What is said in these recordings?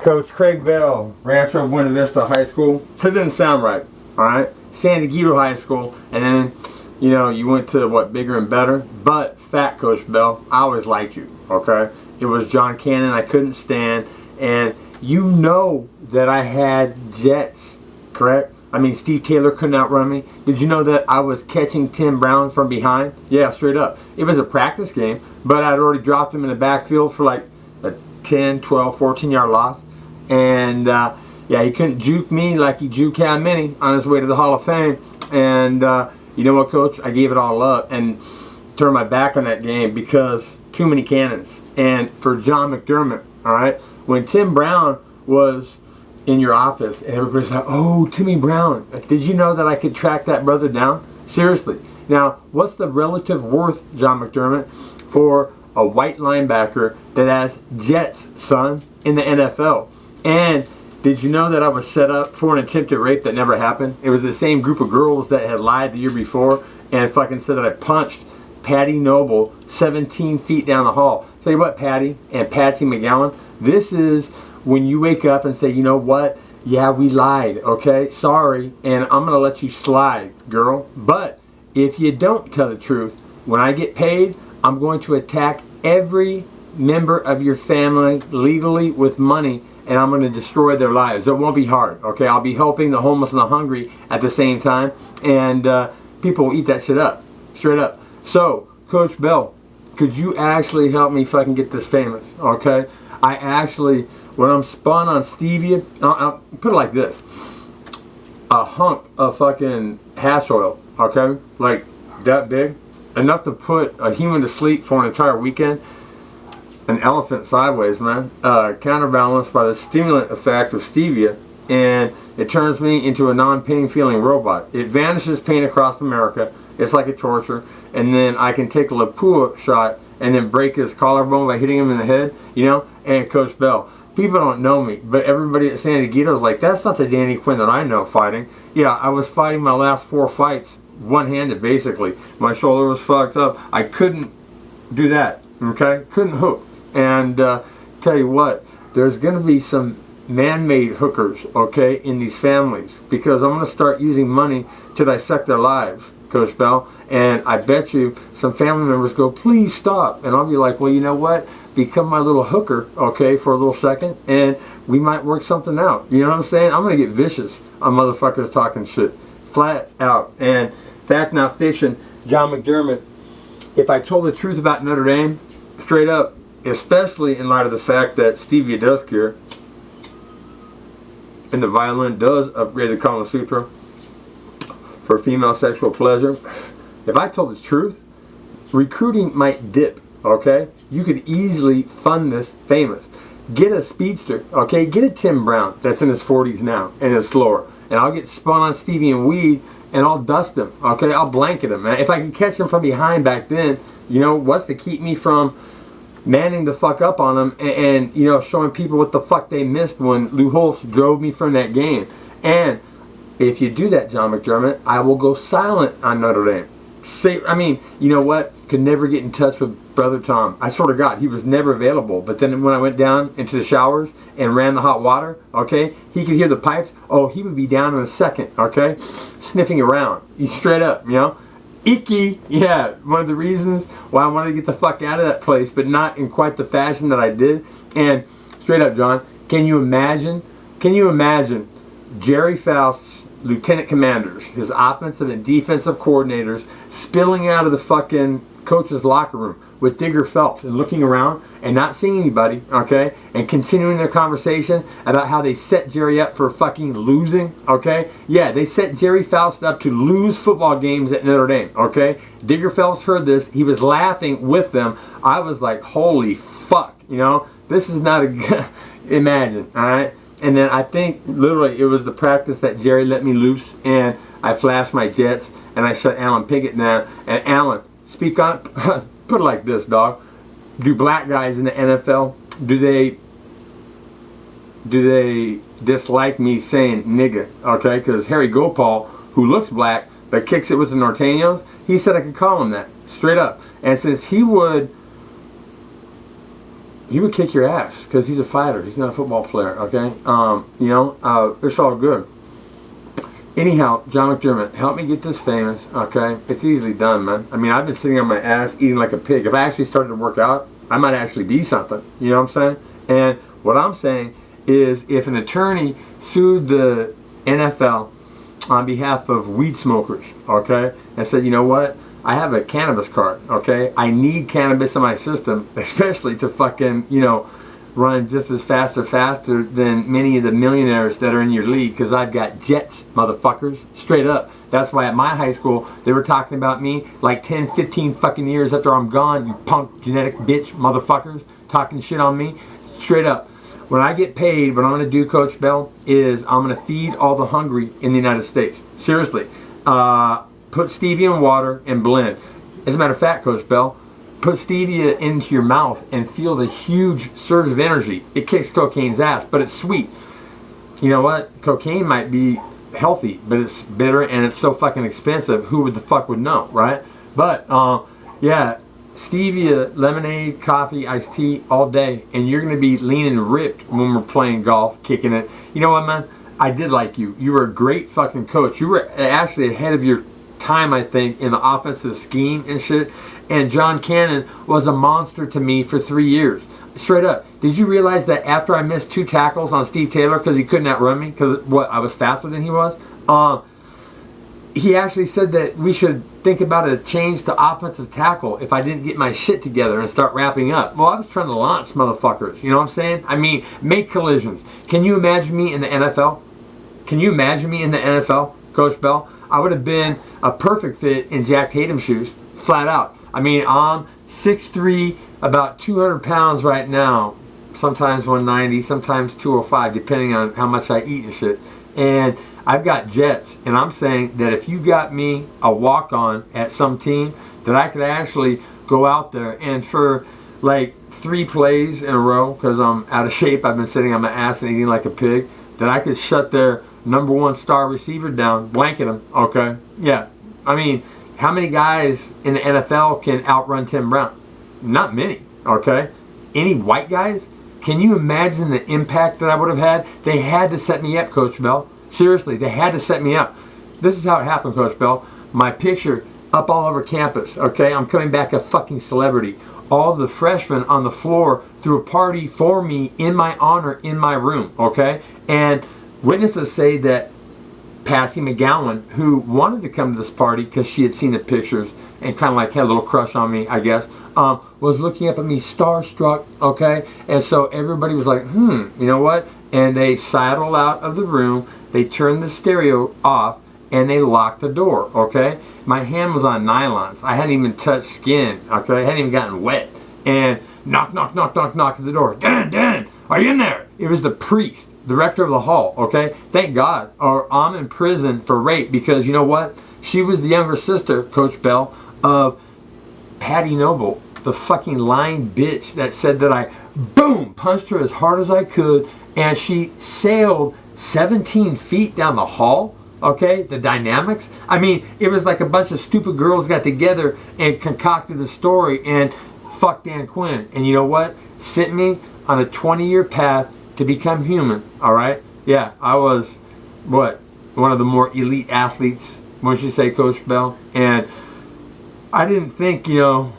Coach Craig Bell, Rancho of Buena Vista High School. That didn't sound right, alright? San Diego High School, and then, you know, you went to, what, bigger and better? But, fat Coach Bell, I always liked you, okay? It was John Cannon I couldn't stand, and you know that I had jets, correct? I mean, Steve Taylor couldn't outrun me. Did you know that I was catching Tim Brown from behind? Yeah, straight up. It was a practice game, but I'd already dropped him in the backfield for like a 10, 12, 14-yard loss. And, yeah, he couldn't juke me like he juked Cam Minnie on his way to the Hall of Fame. And, you know what, Coach? I gave it all up and turned my back on that game because too many cannons. And for John McDermott, all right, when Tim Brown was in your office and everybody's like, oh, Timmy Brown, did you know that I could track that brother down? Seriously. Now, what's the relative worth, John McDermott, for a white linebacker that has jets, son, in the NFL? And did you know that I was set up for an attempted rape that never happened? It was the same group of girls that had lied the year before and fucking said that I punched Patty Noble 17 feet down the hall. Tell you what, Patty and Patsy McGowan, this is when you wake up and say, you know what? Yeah, we lied, okay? Sorry, and I'm going to let you slide, girl. But if you don't tell the truth, when I get paid, I'm going to attack every member of your family legally with money, and I'm going to destroy their lives. It won't be hard, okay? I'll be helping the homeless and the hungry at the same time, and people will eat that shit up, straight up. So, Coach Bell, could you actually help me fucking get this famous, okay? I actually, when I'm spun on stevia, I'll put it like this. A hunk of fucking hash oil, okay? Like that big. Enough to put a human to sleep for an entire weekend. An elephant sideways, man. Counterbalanced by the stimulant effect of stevia. And it turns me into a non-pain feeling robot. It vanishes pain across America. It's like a torture. And then I can take a Lapua shot and then break his collarbone by hitting him in the head, you know? And Coach Bell, people don't know me, but everybody at San Diego is like, that's not the Danny Quinn that I know fighting. Yeah, I was fighting my last 4 fights one-handed, basically. My shoulder was fucked up. I couldn't do that, okay? Couldn't hook. And tell you what, there's going to be some man-made hookers, okay, in these families, because I'm going to start using money to dissect their lives, Coach Bell. And I bet you some family members go, please stop. And I'll be like, well, you know what? Become my little hooker, okay, for a little second, and we might work something out. You know what I'm saying? I'm going to get vicious on motherfuckers talking shit. Flat out. And fact, not fiction, John McDermott, if I told the truth about Notre Dame, straight up, especially in light of the fact that stevia does cure, and the violin does upgrade the Kama Sutra for female sexual pleasure, if I told the truth, recruiting might dip, okay? You could easily fund this famous. Get a speedster, okay? Get a Tim Brown that's in his 40s now and is slower. And I'll get spun on Stevie and weed and I'll dust him, okay? I'll blanket him, man. If I could catch him from behind back then, you know, what's to keep me from manning the fuck up on him and you know, showing people what the fuck they missed when Lou Holtz drove me from that game. And if you do that, John McDermott, I will go silent on Notre Dame. I mean, you know what? Could never get in touch with Brother Tom. I swear to God, he was never available. But then when I went down into the showers and ran the hot water, okay, he could hear the pipes. Oh, he would be down in a second, okay, sniffing around. He's straight up, you know. Icky, yeah, one of the reasons why I wanted to get the fuck out of that place, but not in quite the fashion that I did. And straight up, John, can you imagine Jerry Faust's lieutenant commanders, his offensive and defensive coordinators, spilling out of the fucking coach's locker room with Digger Phelps and looking around and not seeing anybody, okay, and continuing their conversation about how they set Jerry up for fucking losing, okay? Yeah, they set Jerry Faust up to lose football games at Notre Dame, okay? Digger Phelps heard this. He was laughing with them. I was like, holy fuck, you know? This is not a good... Imagine, all right? And then I think literally it was the practice that Jerry let me loose and I flashed my jets and I shut Alan Pinkett down. And Alan, speak on it. Put it like this, dog. Do black guys in the NFL, do they dislike me saying nigga? Okay, because Harry Gopal, who looks black but kicks it with the Norteños, he said I could call him that straight up. And since he would he would kick your ass because he's a fighter. He's not a football player, okay? You know, it's all good. Anyhow, John McDermott, help me get this famous, okay? It's easily done, man. I mean, I've been sitting on my ass eating like a pig. If I actually started to work out, I might actually be something. You know what I'm saying? And what I'm saying is if an attorney sued the NFL on behalf of weed smokers, okay, and said, you know what? I have a cannabis card, okay? I need cannabis in my system, especially to fucking, you know, run just as faster than many of the millionaires that are in your league, because I've got jets, motherfuckers, straight up. That's why at my high school, they were talking about me like 10, 15 fucking years after I'm gone, you punk genetic bitch motherfuckers, talking shit on me, straight up. When I get paid, what I'm going to do, Coach Bell, is I'm going to feed all the hungry in the United States. Seriously. Put stevia in water and blend. As a matter of fact, Coach Bell, put stevia into your mouth and feel the huge surge of energy. It kicks cocaine's ass, but it's sweet. You know what? Cocaine might be healthy, but it's bitter and it's so fucking expensive. Who would the fuck would know, right? But, yeah, stevia, lemonade, coffee, iced tea all day, and you're going to be lean and ripped when we're playing golf, kicking it. You know what, man? I did like you. You were a great fucking coach. You were actually ahead of your time, I think, in the offensive scheme and shit. And John Cannon was a monster to me for 3 years. Straight up. Did you realize that after I missed 2 tackles on Steve Taylor because he couldn't outrun me? Because, what, I was faster than he was? He actually said that we should think about a change to offensive tackle if I didn't get my shit together and start wrapping up. Well, I was trying to launch motherfuckers. You know what I'm saying? I mean, make collisions. Can you imagine me in the NFL? Can you imagine me in the NFL, Coach Bell? I would have been a perfect fit in Jack Tatum shoes, flat out. I mean, I'm 6'3", about 200 pounds right now, sometimes 190, sometimes 205, depending on how much I eat and shit. And I've got jets, and I'm saying that if you got me a walk-on at some team, that I could actually go out there and for like 3 plays in a row, because I'm out of shape, I've been sitting on my ass and eating like a pig, that I could shut their #1 star receiver down, blanket him, okay? Yeah, I mean, how many guys in the NFL can outrun Tim Brown? Not many, okay? Any white guys? Can you imagine the impact that I would have had? They had to set me up, Coach Bell. Seriously, they had to set me up. This is how it happened, Coach Bell. My picture up all over campus, okay? I'm coming back a fucking celebrity. All the freshmen on the floor threw a party for me in my honor in my room, okay? And witnesses say that Patsy McGowan, who wanted to come to this party because she had seen the pictures and kind of like had a little crush on me, I guess, was looking up at me starstruck, okay? And so everybody was like, you know what? And they sidled out of the room, they turned the stereo off, and they locked the door, okay? My hand was on nylons. I hadn't even touched skin, okay? I hadn't even gotten wet. And knock, knock, knock, knock, knock at the door. Dan, are you in there? It was the priest, the rector of the hall, okay? Thank God, or I'm in prison for rape, because you know what? She was the younger sister, Coach Bell, of Patty Noble, the fucking lying bitch that said that I, boom, punched her as hard as I could, and she sailed 17 feet down the hall, okay? The dynamics. I mean, it was like a bunch of stupid girls got together and concocted the story, and fuck Dan Quinn. And you know what? Sent me on a 20-year path to become human, all right? Yeah, I was, what, one of the more elite athletes, wouldn't you say, Coach Bell? And I didn't think, you know,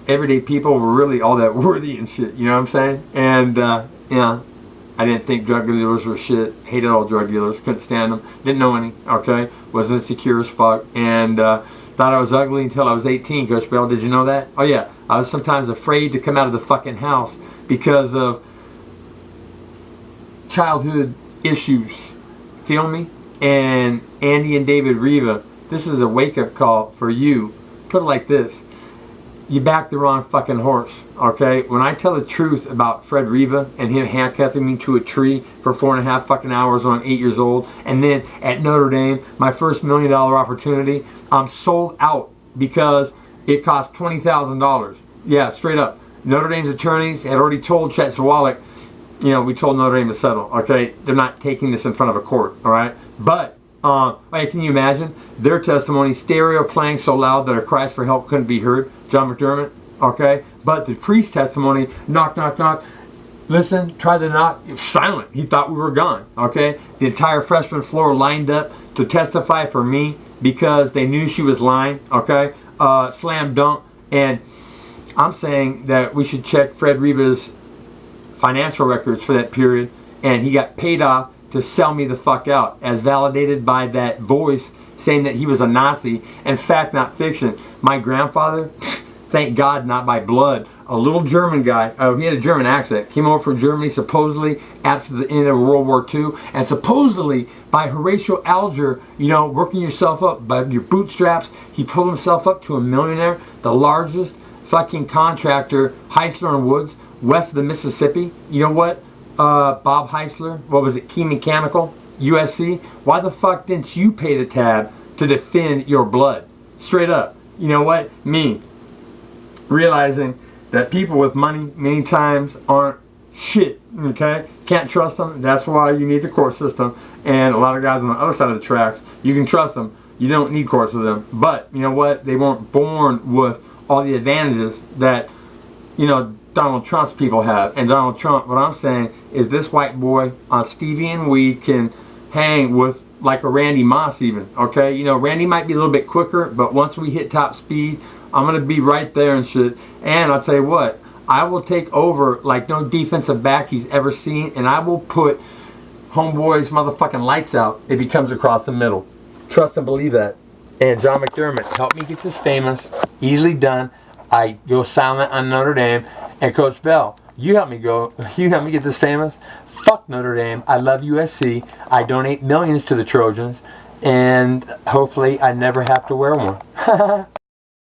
everyday people were really all that worthy and shit, you know what I'm saying? And, yeah, I didn't think drug dealers were shit, hated all drug dealers, couldn't stand them, didn't know any, okay? Was insecure as fuck, and thought I was ugly until I was 18, Coach Bell. Did you know that? Oh, yeah. I was sometimes afraid to come out of the fucking house because of childhood issues. Feel me? And Andy and David Riva, this is a wake-up call for you. Put it like this. You backed the wrong fucking horse, okay? When I tell the truth about Fred Riva and him handcuffing me to a tree for 4.5 fucking hours when I'm 8 years old, and then at Notre Dame, my first $1 million opportunity, I'm sold out because it cost $20,000. Yeah, straight up. Notre Dame's attorneys had already told Chet Zawalik, you know, we told Notre Dame to settle, okay? They're not taking this in front of a court, all right? But, hey, can you imagine their testimony, stereo playing so loud that our cries for help couldn't be heard? John McDermott, okay? But the priest testimony, knock, knock, knock, listen, tried to knock. It was silent. He thought we were gone. Okay, the entire freshman floor lined up to testify for me because they knew she was lying. Okay, slam dunk. And I'm saying that we should check Fred Riva's financial records for that period, and he got paid off to sell me the fuck out, as validated by that voice saying that he was a Nazi. In fact, not fiction. My grandfather, thank God not by blood, a little German guy, he had a German accent, came over from Germany supposedly after the end of World War II, and supposedly by Horatio Alger, you know, working yourself up by your bootstraps, he pulled himself up to a millionaire, the largest fucking contractor, Heisler and Woods, west of the Mississippi. You know what? Bob Heisler, what was it, Key Mechanical, USC? Why the fuck didn't you pay the tab to defend your blood? Straight up. You know what? Me. Realizing that people with money many times aren't shit, okay? Can't trust them. That's why you need the court system. And a lot of guys on the other side of the tracks, you can trust them. You don't need courts with them. But, you know what? They weren't born with all the advantages that, you know, Donald Trump's people have. And Donald Trump, what I'm saying is this white boy on Stevie and weed can hang with like a Randy Moss even, okay? You know, Randy might be a little bit quicker, but once we hit top speed, I'm going to be right there and shit. And I'll tell you what, I will take over like no defensive back he's ever seen, and I will put homeboy's motherfucking lights out if he comes across the middle. Trust and believe that. And John McDermott, help me get this famous. Easily done. I go silent on Notre Dame. And Coach Bell, you help me get this famous. Fuck Notre Dame. I love USC. I donate millions to the Trojans. And hopefully I never have to wear one.